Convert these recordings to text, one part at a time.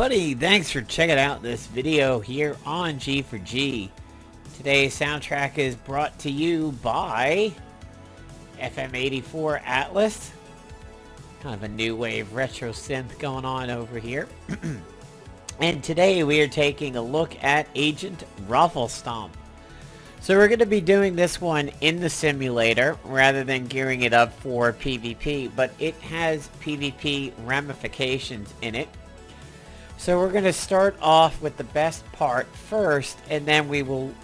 everybody, thanks for checking out this video here on G4G. Today's soundtrack is brought to you by FM84 Atlas. Kind of a new wave retro synth going on over here. And today we are taking a look at Agent Roflstomp. So we're going to be doing this one in the simulator rather than gearing it up for PvP, but it has PvP ramifications in it. So we're going to start off with the best part first, and then we will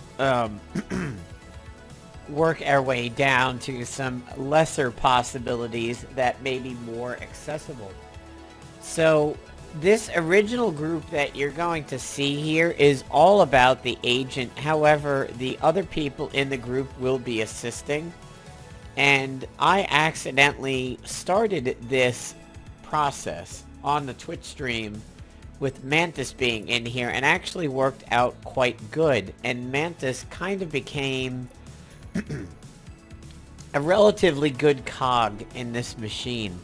work our way down to some lesser possibilities that may be more accessible. So this original group that you're going to see here is all about the agent. However, the other people in the group will be assisting. And I accidentally started this process on the Twitch stream with Mantis being in here, and actually worked out quite good. And Mantis kind of became a relatively good cog in this machine.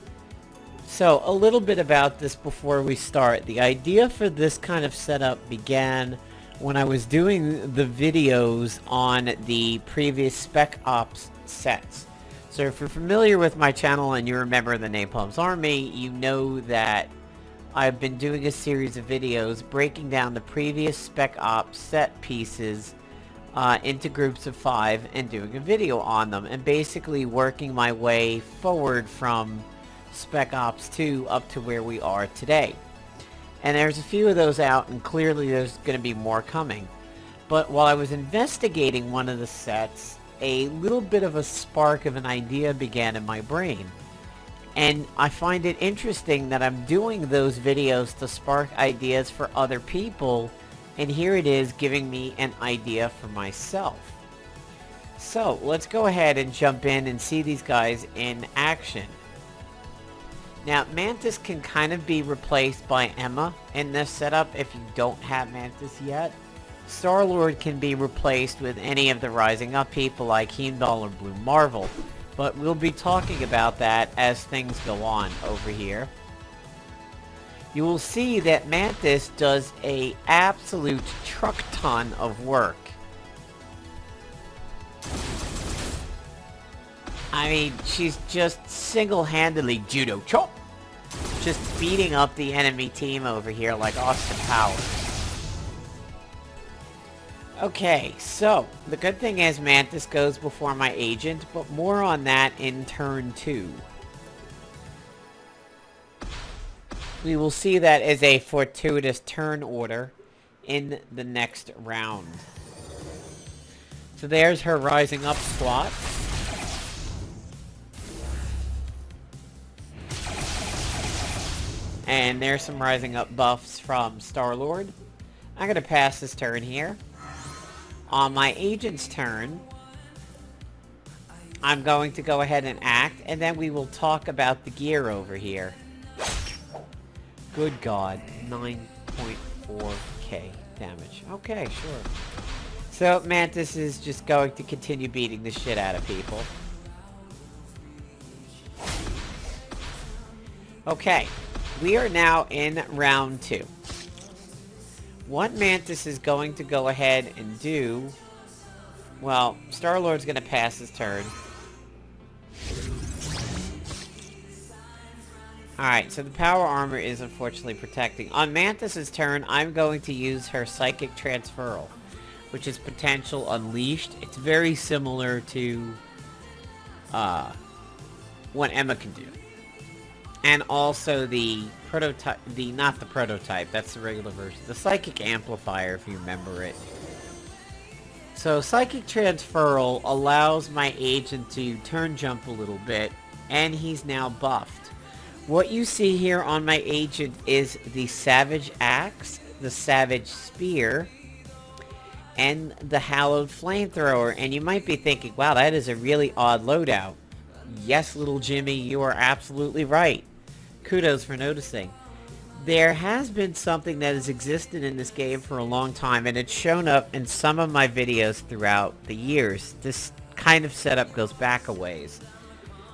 So, a little bit about this before we start. The idea for this kind of setup began when I was doing the videos on the previous Spec Ops sets. So if you're familiar with my channel and you're a member of the Napalm's Army, you know that I've been doing a series of videos breaking down the previous Spec Ops set pieces into groups of 5 and doing a video on them, and basically working my way forward from Spec Ops 2 up to where we are today. And there's a few of those out, and clearly there's going to be more coming. But while I was investigating one of the sets, a little bit of a spark of an idea began in my brain. And I find it interesting that I'm doing those videos to spark ideas for other people, and here it is giving me an idea for myself. So let's go ahead and jump in and see these guys in action. Now, Mantis can kind of be replaced by Emma in this setup if you don't have Mantis yet. Star-Lord can be replaced with any of the Rising Up people like Heim or Blue Marvel, but we'll be talking about that as things go on over here. You will see that Mantis does a absolute truck ton of work. I mean, she's just single-handedly judo chop, just beating up the enemy team over here like Austin Powers. Okay, so the good thing is Mantis goes before my agent, but more on that in turn 2. We will see that as a fortuitous turn order in the next round. So there's her rising up squat. And there's some rising up buffs from Star-Lord. I'm going to pass this turn here. On my agent's turn, I'm going to go ahead and act, and then we will talk about the gear over here. Good God, 9.4k damage. Okay, sure. So Mantis is just going to continue beating the shit out of people. Okay, we are now in round 2. What Mantis is going to go ahead and do... Well, Star-Lord's going to pass his turn. Alright, so the power armor is unfortunately protecting. On Mantis's turn, I'm going to use her Psychic Transferal, which is Potential Unleashed. It's very similar to what Emma can do. And also the prototype, not the prototype, that's the regular version. The Psychic Amplifier, if you remember it. So Psychic Transferal allows my agent to turn jump a little bit, and he's now buffed. What you see here on my agent is the Savage Axe, the Savage Spear, and the Hallowed Flamethrower. And you might be thinking, wow, that is a really odd loadout. Yes, little Jimmy, you are absolutely right. Kudos for noticing. There has been something that has existed in this game for a long time, and it's shown up in some of my videos throughout the years. This kind of setup goes back a ways.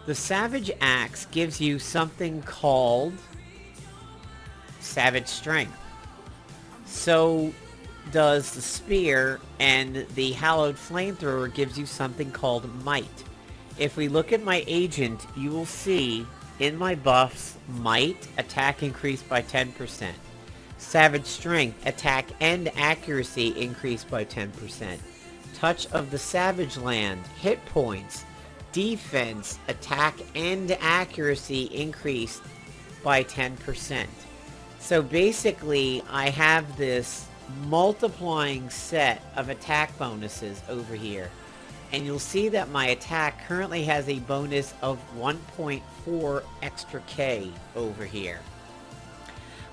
The Savage Axe gives you something called Savage Strength. So does the spear, and the hallowed flamethrower gives you something called might. If we look at my agent, you will see in my buffs, might, attack increased by 10%. Savage strength, attack and accuracy increased by 10%. Touch of the Savage Land, hit points, defense, attack and accuracy increased by 10%. So basically, I have this multiplying set of attack bonuses over here. And you'll see that my attack currently has a bonus of 1.4 extra K over here.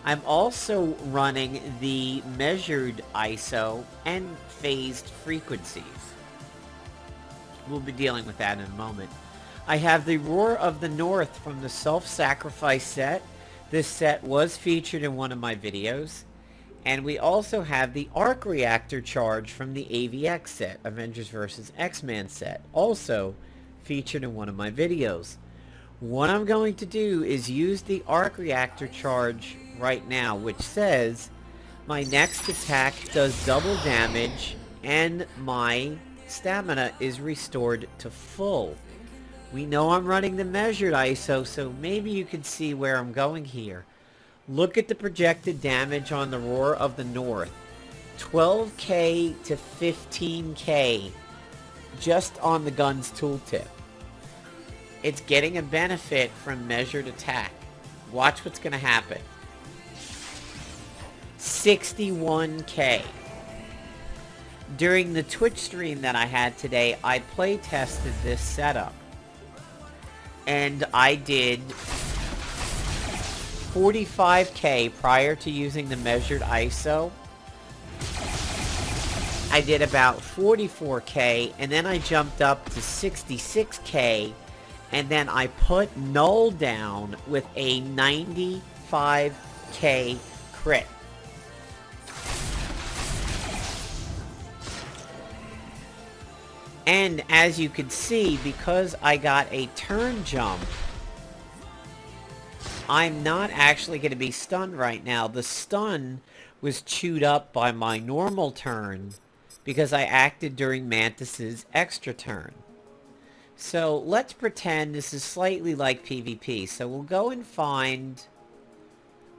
I'm also running the measured ISO and phased frequencies. We'll be dealing with that in a moment. I have the Roar of the North from the Self-Sacrifice set. This set was featured in one of my videos. And we also have the Arc Reactor Charge from the AVX set, Avengers vs. X-Men set, also featured in one of my videos. What I'm going to do is use the Arc Reactor Charge right now, which says my next attack does double damage and my stamina is restored to full. We know I'm running the measured ISO, so maybe you can see where I'm going here. Look at the projected damage on the Roar of the North. 12k to 15k just on the gun's tooltip. It's getting a benefit from measured attack. Watch what's going to happen. 61k. During the Twitch stream that I had today, I play tested this setup. And I did 45k prior to using the measured ISO. I did about 44k, and then I jumped up to 66k, and then I put null down with a 95k crit. And as you can see, because I got a turn jump, I'm not actually going to be stunned right now. The stun was chewed up by my normal turn because I acted during Mantis's extra turn. So let's pretend this is slightly like PvP. So we'll go and find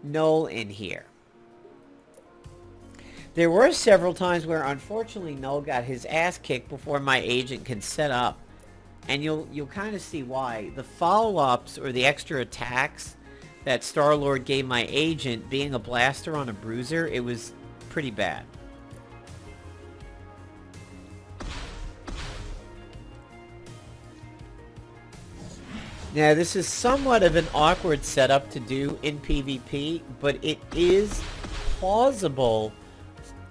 Null in here. There were several times where unfortunately Null got his ass kicked before my agent can set up. And you'll kind of see why. The follow-ups or the extra attacks that Star-Lord gave my agent, being a blaster on a bruiser, it was pretty bad. Now this is somewhat of an awkward setup to do in PvP, but it is plausible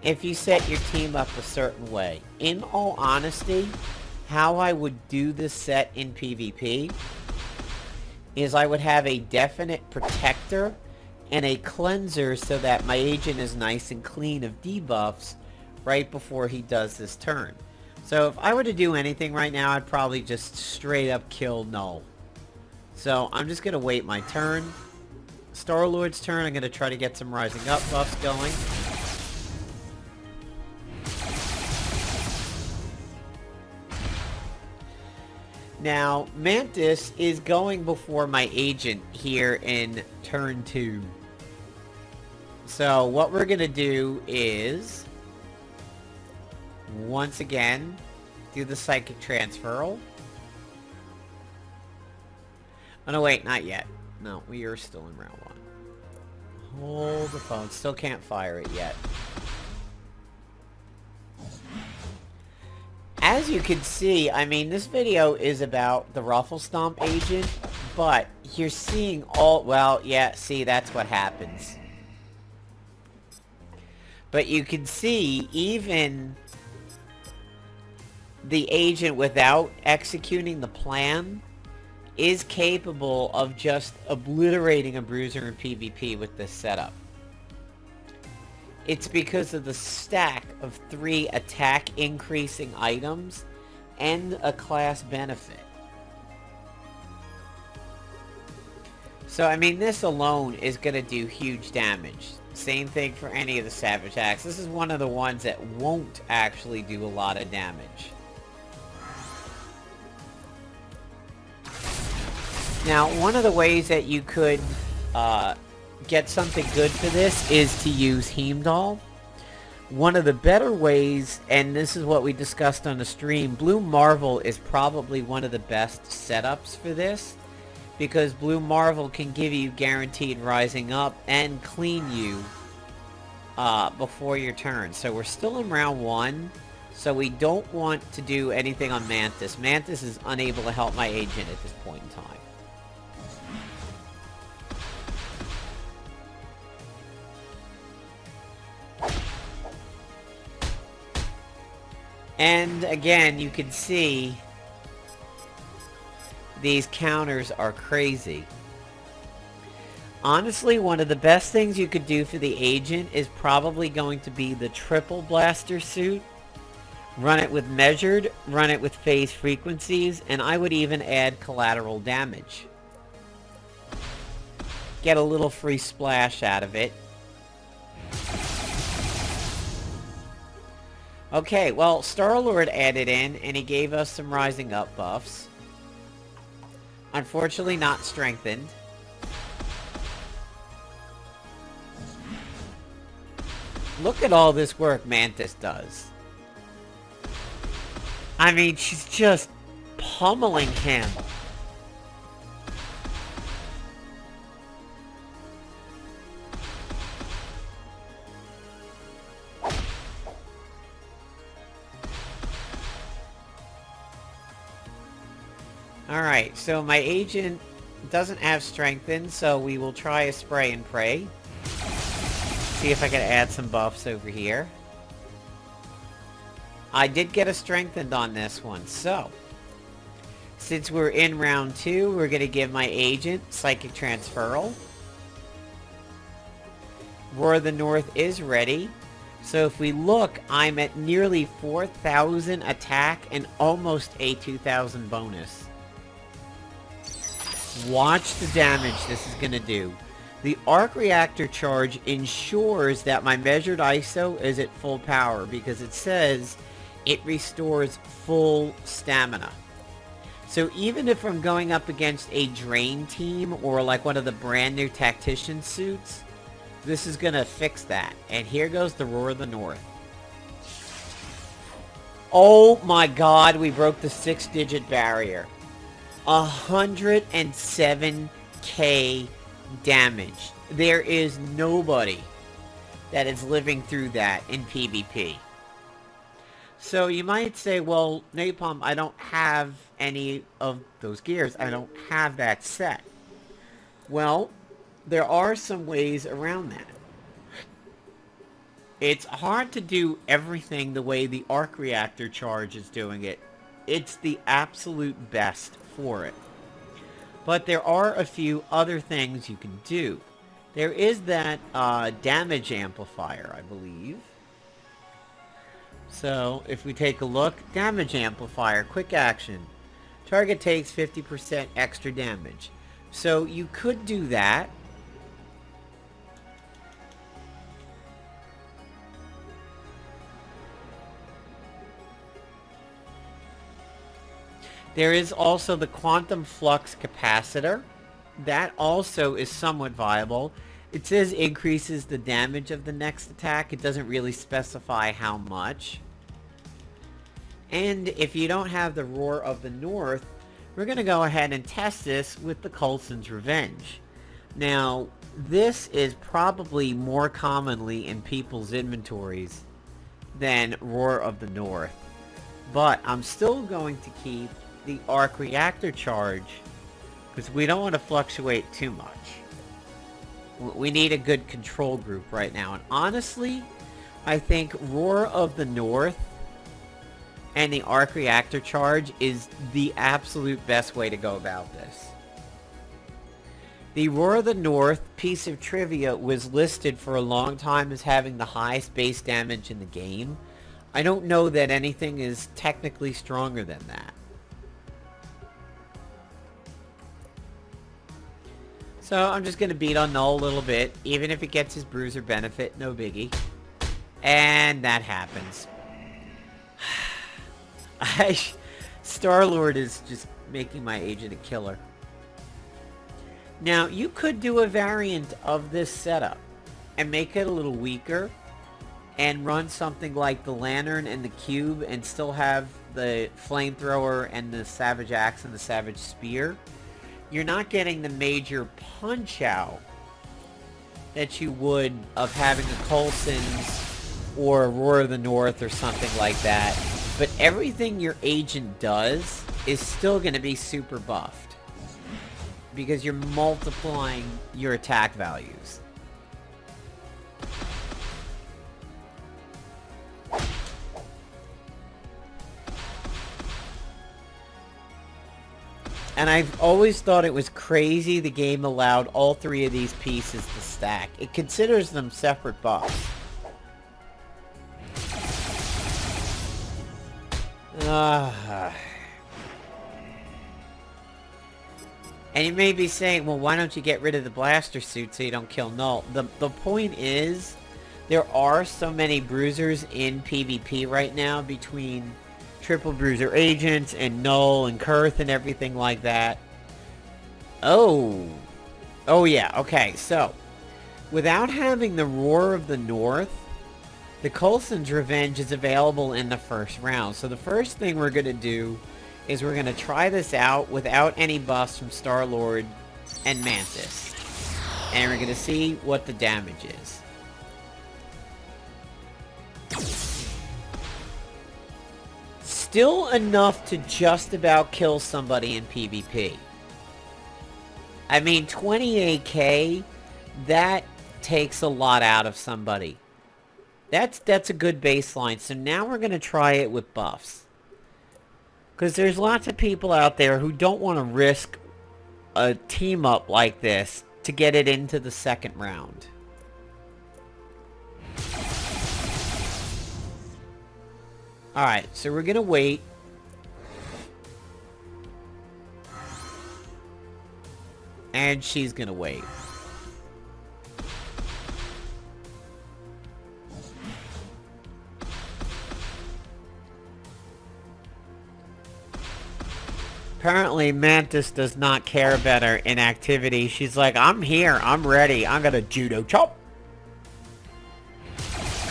if you set your team up a certain way. In all honesty, how I would do this set in PvP is I would have a definite protector and a cleanser so that my agent is nice and clean of debuffs right before he does this turn. So if I were to do anything right now, I'd probably just straight up kill Null. So I'm just going to wait my turn. Star-Lord's turn, I'm going to try to get some rising up buffs going. Now, Mantis is going before my agent here in turn 2. So what we're going to do is, once again, do the Psychic Transferal. Oh no, wait, not yet. No, we are still in round 1. Hold the phone, still can't fire it yet. As you can see, I mean, this video is about the Roflstomp agent, but you're seeing all, well, yeah, see, that's what happens. But you can see, even the agent without executing the plan is capable of just obliterating a bruiser in PvP with this setup. It's because of the stack of 3 attack increasing items and a class benefit. So I mean, this alone is going to do huge damage. Same thing for any of the Savage Axe. This is one of the ones that won't actually do a lot of damage. Now, one of the ways that you could get something good for this is to use Heimdall. One of the better ways, and this is what we discussed on the stream, Blue Marvel is probably one of the best setups for this, because Blue Marvel can give you guaranteed rising up and clean you before your turn. So we're still in round 1, so we don't want to do anything on Mantis. Mantis is unable to help my agent at this point in time. And again, you can see these counters are crazy. Honestly, one of the best things you could do for the agent is probably going to be the triple blaster suit. Run it with measured, run it with phase frequencies, and I would even add collateral damage. Get a little free splash out of it. Okay, well, Star-Lord added in, and he gave us some rising up buffs. Unfortunately, not strengthened. Look at all this work Mantis does. I mean, she's just pummeling him. Alright, so my agent doesn't have strengthened, so we will try a spray and pray. See if I can add some buffs over here. I did get a strengthened on this one, so since we're in round 2, we're going to give my agent Psychic Transferal. Roar of the North is ready. So if we look, I'm at nearly 4,000 attack and almost a 2,000 bonus. Watch the damage this is going to do. The arc reactor charge ensures that my measured ISO is at full power because it says it restores full stamina. So even if I'm going up against a drain team or like one of the brand new tactician suits, this is going to fix that. And here goes the Roar of the North. Oh my god, we broke the 6-digit barrier. 107k damage. There is nobody that is living through that in PvP. So you might say, well, Napalm, I don't have any of those gears. I don't have that set. Well, there are some ways around that. It's hard to do everything the way the arc reactor charge is doing it. It's the absolute best for it. But there are a few other things you can do. There is that damage amplifier, I believe. So if we take a look, damage amplifier, quick action. Target takes 50% extra damage. So you could do that. There is also the quantum flux capacitor. That also is somewhat viable. It says increases the damage of the next attack. It doesn't really specify how much. And if you don't have the Roar of the North, we're going to go ahead and test this with the Coulson's Revenge. Now, this is probably more commonly in people's inventories than Roar of the North. But I'm still going to keep the arc reactor charge because we don't want to fluctuate too much. We need a good control group right now, and honestly I think Roar of the North and the arc reactor charge is the absolute best way to go about this. The Roar of the North, piece of trivia, was listed for a long time as having the highest base damage in the game. I don't know that anything is technically stronger than that. So So I'm just going to beat on Null a little bit, even if it gets his bruiser benefit, no biggie. And that happens. Star-Lord is just making my agent a killer. Now, you could do a variant of this setup and make it a little weaker and run something like the Lantern and the Cube and still have the Flamethrower and the Savage Axe and the Savage Spear. You're not getting the major punch-out that you would of having a Coulson's or a Roar of the North or something like that. But everything your agent does is still going to be super buffed, because you're multiplying your attack values. And I've always thought it was crazy the game allowed all three of these pieces to stack. It considers them separate buffs. And you may be saying, well, why don't you get rid of the blaster suit so you don't kill Null? The point is, there are so many bruisers in PvP right now between triple bruiser agents and Null and Kurth and everything like that. Oh yeah, okay, so without having the Roar of the North, the Coulson's Revenge is available in the first round. So the first thing we're going to do is we're going to try this out without any buffs from Star-Lord and Mantis. And we're going to see what the damage is. Still enough to just about kill somebody in PvP. I mean, 28k, that takes a lot out of somebody. That's a good baseline. So now we're going to try it with buffs. Because there's lots of people out there who don't want to risk a team up like this to get it into the second round. Alright, so we're going to wait. And she's going to wait. Apparently, Mantis does not care about her inactivity. She's like, I'm here, I'm ready, I'm gonna judo chop.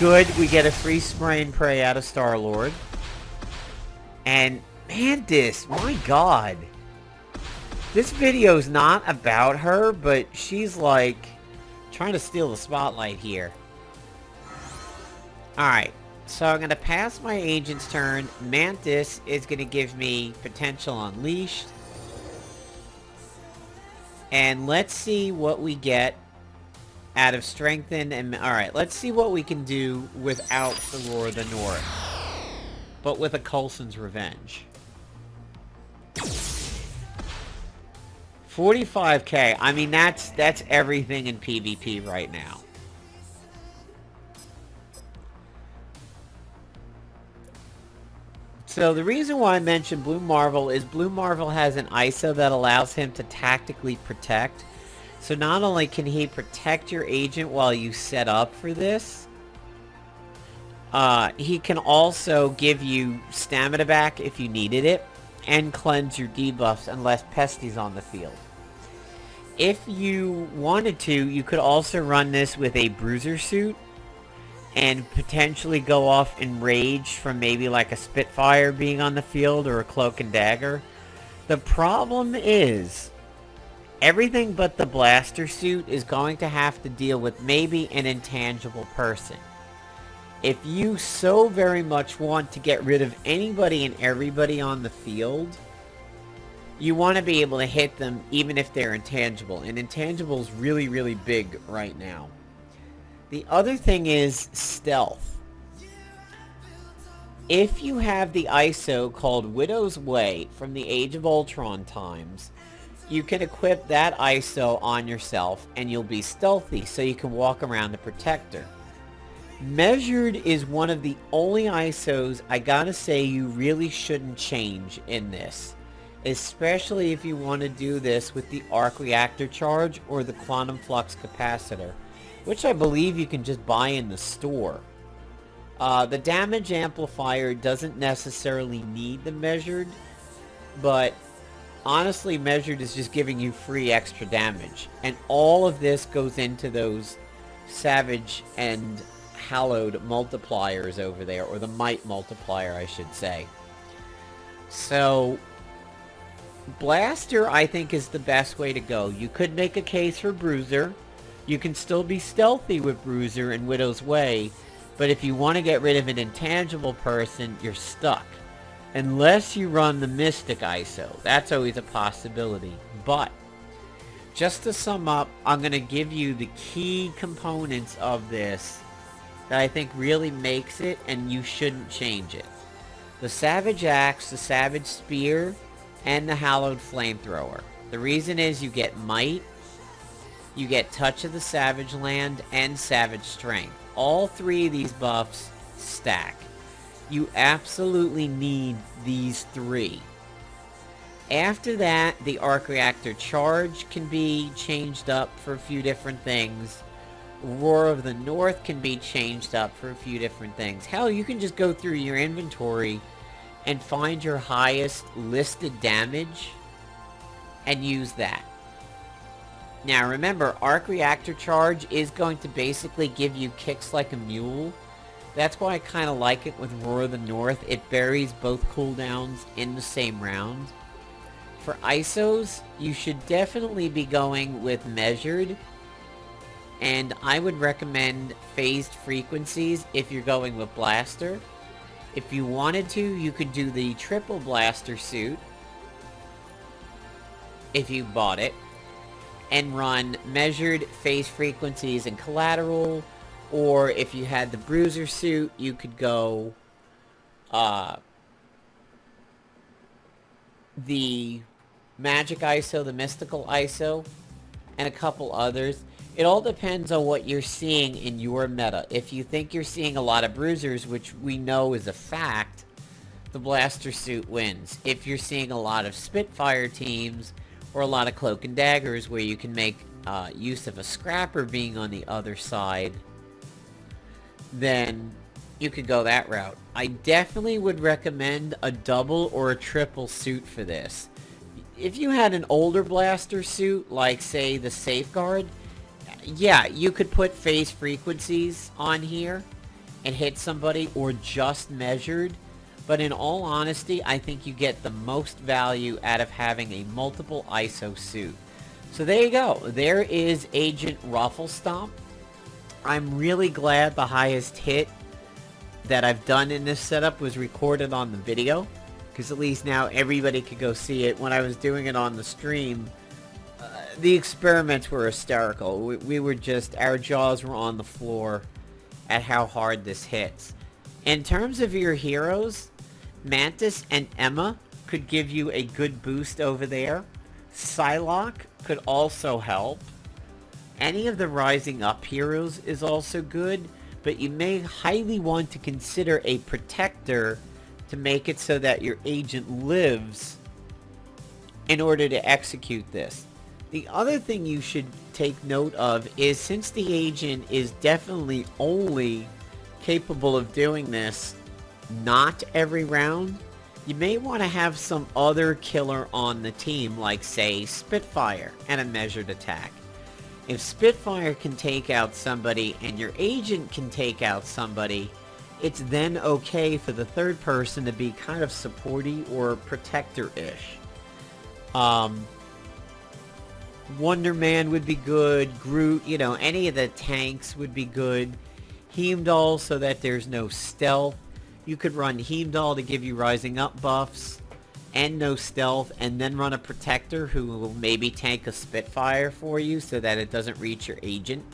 Good, we get a free spray and pray out of Star-Lord. And Mantis, my god. This video's not about her, but she's like trying to steal the spotlight here. Alright. So I'm going to pass my agent's turn. Mantis is going to give me potential unleashed. And let's see what we get out of strengthen. And alright, let's see what we can do without the Roar of the North. But with a Coulson's Revenge. 45k. I mean, that's everything in PvP right now. So the reason why I mentioned Blue Marvel is Blue Marvel has an ISO that allows him to tactically protect. So not only can he protect your agent while you set up for this, he can also give you stamina back if you needed it, and cleanse your debuffs unless Pesty's on the field. If you wanted to, you could also run this with a bruiser suit, and potentially go off in rage from maybe like a Spitfire being on the field or a Cloak and Dagger. The problem is, everything but the blaster suit is going to have to deal with maybe an intangible person. If you so very much want to get rid of anybody and everybody on the field, you want to be able to hit them even if they're intangible. And intangible is really, really big right now. The other thing is stealth. If you have the ISO called Widow's Way from the Age of Ultron times, you can equip that ISO on yourself and you'll be stealthy so you can walk around the protector. Measured is one of the only ISOs I gotta say you really shouldn't change in this. especially if you want to do this with the arc reactor charge or the quantum flux capacitor, which I believe you can just buy in the store. The damage amplifier doesn't necessarily need the measured, but honestly, measured is just giving you free extra damage, and all of this goes into those savage and hallowed multipliers over there, or the might multiplier I should say. So blaster I think is the best way to go. You could make a case for bruiser. You can still be stealthy with bruiser in Widow's Way, but if you want to get rid of an intangible person, you're stuck. Unless you run the Mystic ISO. That's always a possibility. But just to sum up, I'm going to give you the key components of this that I think really makes it, and you shouldn't change it. The Savage Axe, the Savage Spear, and the Hallowed Flamethrower. The reason is you get Might, you get Touch of the Savage Land, and Savage Strength. All three of these buffs stack. You absolutely need these three. After that, the Arc Reactor Charge can be changed up for a few different things. Roar of the North can be changed up for a few different things. Hell, you can just go through your inventory and find your highest listed damage and use that. Now remember, Arc Reactor Charge is going to basically give you kicks like a mule. That's why I kind of like it with Roar of the North. It buries both cooldowns in the same round. For ISOs, you should definitely be going with measured. And I would recommend phased frequencies if you're going with blaster. If you wanted to, you could do the triple blaster suit if you bought it, and run measured, phase frequencies, and collateral. Or if you had the bruiser suit, you could go the magic ISO, the mystical ISO, and a couple others. It all depends on what you're seeing in your meta. If you think you're seeing a lot of bruisers, which we know is a fact, the blaster suit wins. If you're seeing a lot of Spitfire teams, or a lot of cloak and daggers where you can make use of a scrapper being on the other side, then you could go that route. I definitely would recommend a double or a triple suit for this. If you had an older blaster suit, like say the Safeguard, yeah, you could put phase frequencies on here and hit somebody, or just measured. But in all honesty, I think you get the most value out of having a multiple ISO suit. So there you go. There is Agent Roflstomp. I'm really glad the highest hit that I've done in this setup was recorded on the video, because at least now everybody could go see it. When I was doing it on the stream, the experiments were hysterical. We were just, our jaws were on the floor at how hard this hits. In terms of your heroes, Mantis and Emma could give you a good boost over there. Psylocke could also help. Any of the Rising Up heroes is also good, but you may highly want to consider a Protector to make it so that your agent lives in order to execute this. The other thing you should take note of is, since the agent is definitely only capable of doing this not every round, you may want to have some other killer on the team, like say Spitfire and a measured attack. If Spitfire can take out somebody and your agent can take out somebody, it's then okay for the third person to be kind of supporty or protector-ish. Wonder Man would be good. Groot, you know, any of the tanks would be good. Heimdall, so that there's no stealth. You could run Heimdall to give you Rising Up buffs and no stealth, and then run a Protector who will maybe tank a Spitfire for you so that it doesn't reach your agent.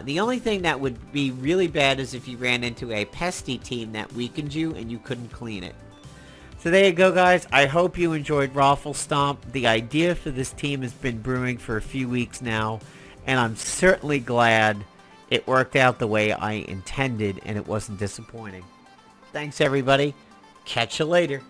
The only thing that would be really bad is if you ran into a pesty team that weakened you and you couldn't clean it. So there you go, guys. I hope you enjoyed Roflstomp. The idea for this team has been brewing for a few weeks now, and I'm certainly glad it worked out the way I intended and it wasn't disappointing. Thanks, everybody. Catch you later.